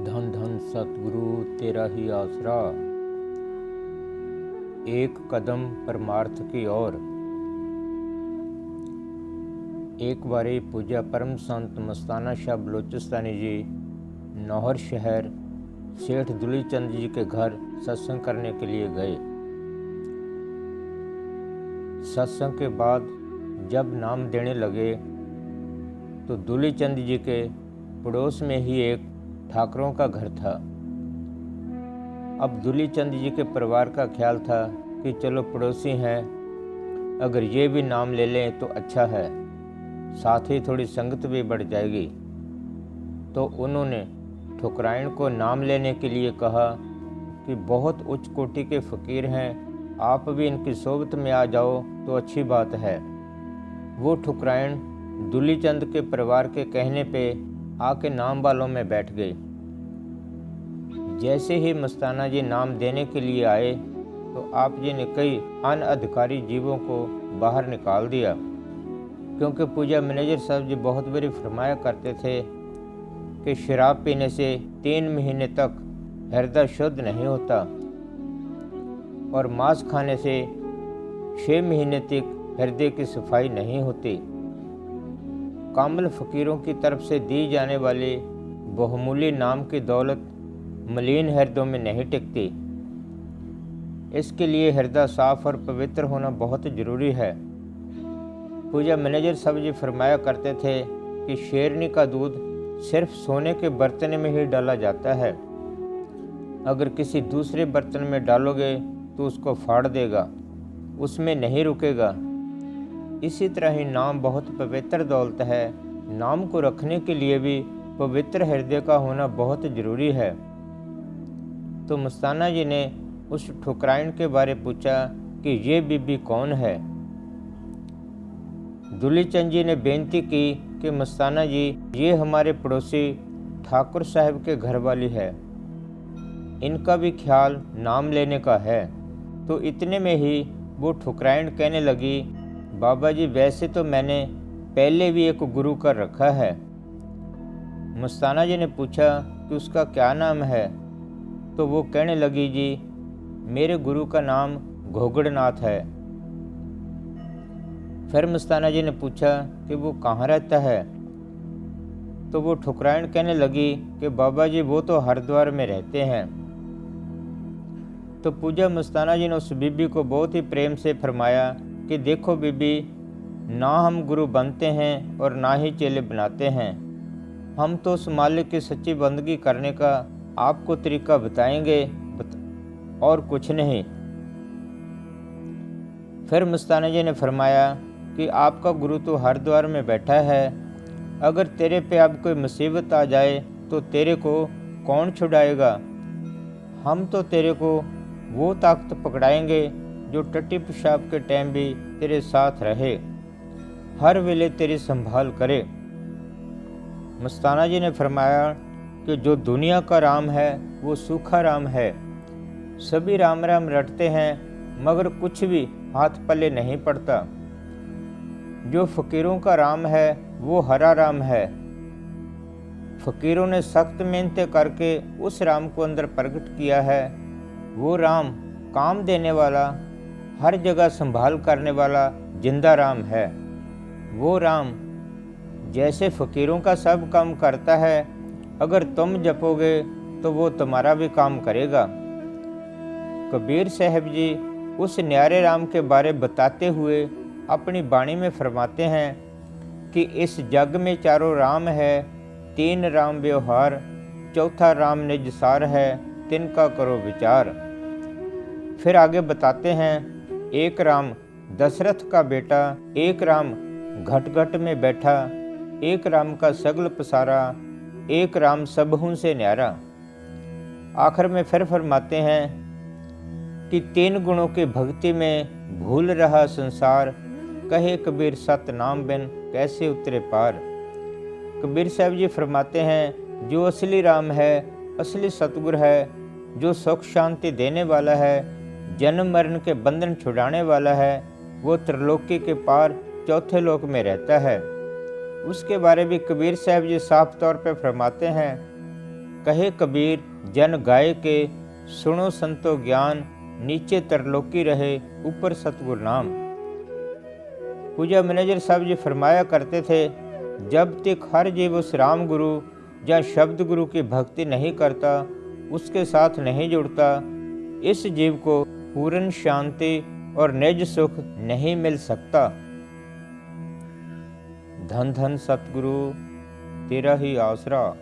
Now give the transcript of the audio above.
धन धन सतगुरु तेरा ही आसरा, एक कदम परमार्थ की ओर। एक बारी पूज्य परम संत मस्ताना शाह बलोचिस्तानी जी नौहर शहर सेठ दुलीचंद जी के घर सत्संग करने के लिए गए। सत्संग के बाद जब नाम देने लगे तो दुलीचंद जी के पड़ोस में ही एक ठाकरों का घर था। अब दुलीचंद जी के परिवार का ख्याल था कि चलो पड़ोसी हैं, अगर ये भी नाम ले लें तो अच्छा है, साथ ही थोड़ी संगत भी बढ़ जाएगी। तो उन्होंने ठुकराइन को नाम लेने के लिए कहा कि बहुत उच्च कोटि के फ़कीर हैं, आप भी इनकी सोबत में आ जाओ तो अच्छी बात है। वो ठुकराइन दुलीचंद के परिवार के कहने पे आके नाम वालों में बैठ गई। जैसे ही मस्ताना जी नाम देने के लिए आए तो आप जी ने कई अनअधिकारी जीवों को बाहर निकाल दिया, क्योंकि पूजा मैनेजर साहब जी बहुत बारी फरमाया करते थे कि शराब पीने से 3 महीने तक हृदय शुद्ध नहीं होता और मांस खाने से 6 महीने तक हृदय की सफाई नहीं होती। कामिल फ़कीरों की तरफ से दी जाने वाली बहुमूल्य नाम की दौलत मलिन हृदयों में नहीं टिकती। इसके लिए हृदय साफ और पवित्र होना बहुत ज़रूरी है। पूजा मैनेजर साहब जी फरमाया करते थे कि शेरनी का दूध सिर्फ सोने के बर्तन में ही डाला जाता है, अगर किसी दूसरे बर्तन में डालोगे तो उसको फाड़ देगा, उसमें नहीं रुकेगा। इसी तरह ही नाम बहुत पवित्र दौलत है। नाम को रखने के लिए भी पवित्र हृदय का होना बहुत ज़रूरी है। तो मस्ताना जी ने उस ठुकराइन के बारे पूछा कि ये बीबी कौन है। दुलीचंद जी ने बेनती की कि मस्ताना जी, ये हमारे पड़ोसी ठाकुर साहब के घर वाली है, इनका भी ख्याल नाम लेने का है। तो इतने में ही वो ठुकराइन कहने लगी, बाबा जी वैसे तो मैंने पहले भी एक गुरु कर रखा है। मस्ताना जी ने पूछा कि उसका क्या नाम है। तो वो कहने लगी, जी मेरे गुरु का नाम घोगड़नाथ है। फिर मस्ताना जी ने पूछा कि वो कहाँ रहता है। तो वो ठुकराइन कहने लगी कि बाबा जी वो तो हरिद्वार में रहते हैं। तो पूजा मस्ताना जी ने उस बीबी को बहुत ही प्रेम से फरमाया कि देखो बीबी, ना हम गुरु बनते हैं और ना ही चेले बनाते हैं, हम तो उस मालिक की सच्ची बंदगी करने का आपको तरीका बताएंगे और कुछ नहीं। फिर मस्ताना जी ने फरमाया कि आपका गुरु तो हरिद्वार में बैठा है, अगर तेरे पे अब कोई मुसीबत आ जाए तो तेरे को कौन छुड़ाएगा। हम तो तेरे को वो ताकत पकड़ाएंगे जो टट्टी पेशाब के टाइम भी तेरे साथ रहे, हर वेले तेरी संभाल करे। मस्ताना जी ने फरमाया कि जो दुनिया का राम है वो सूखा राम है। सभी राम राम रटते हैं मगर कुछ भी हाथ पल्ले नहीं पड़ता। जो फ़कीरों का राम है वो हरा राम है। फ़कीरों ने सख्त मेहनतें करके उस राम को अंदर प्रकट किया है। वो राम काम देने वाला, हर जगह संभाल करने वाला जिंदा राम है। वो राम जैसे फ़कीरों का सब काम करता है, अगर तुम जपोगे तो वो तुम्हारा भी काम करेगा। कबीर साहब जी उस न्यारे राम के बारे बताते हुए अपनी वाणी में फरमाते हैं कि इस जग में चारों राम है, 3 राम व्यवहार, चौथा राम निजसार है, तिनका करो विचार। फिर आगे बताते हैं, एक राम दशरथ का बेटा, एक राम घट घट में बैठा, एक राम का सगल पसारा, एक राम सबहू से न्यारा। आखिर में फिर फरमाते हैं कि 3 गुणों की भक्ति में भूल रहा संसार, कहे कबीर सत नाम बिन कैसे उतरे पार। कबीर साहब जी फरमाते हैं, जो असली राम है, असली सतगुर है, जो सुख शांति देने वाला है, जन्म मरण के बंधन छुड़ाने वाला है, वो त्रिलोकी के पार चौथे लोक में रहता है। उसके बारे में कबीर साहब जी साफ तौर पर फरमाते हैं कहे कबीर जन गाय के, सुनो संतो ज्ञान, नीचे तरलोकी रहे ऊपर सतगुरु नाम। पूजा मैनेजर साहब जी फरमाया करते थे, जब तक हर जीव उस राम गुरु या शब्द गुरु की भक्ति नहीं करता, उसके साथ नहीं जुड़ता, इस जीव को पूर्ण शांति और निज सुख नहीं मिल सकता। धन धन सतगुरु तेरा ही आसरा।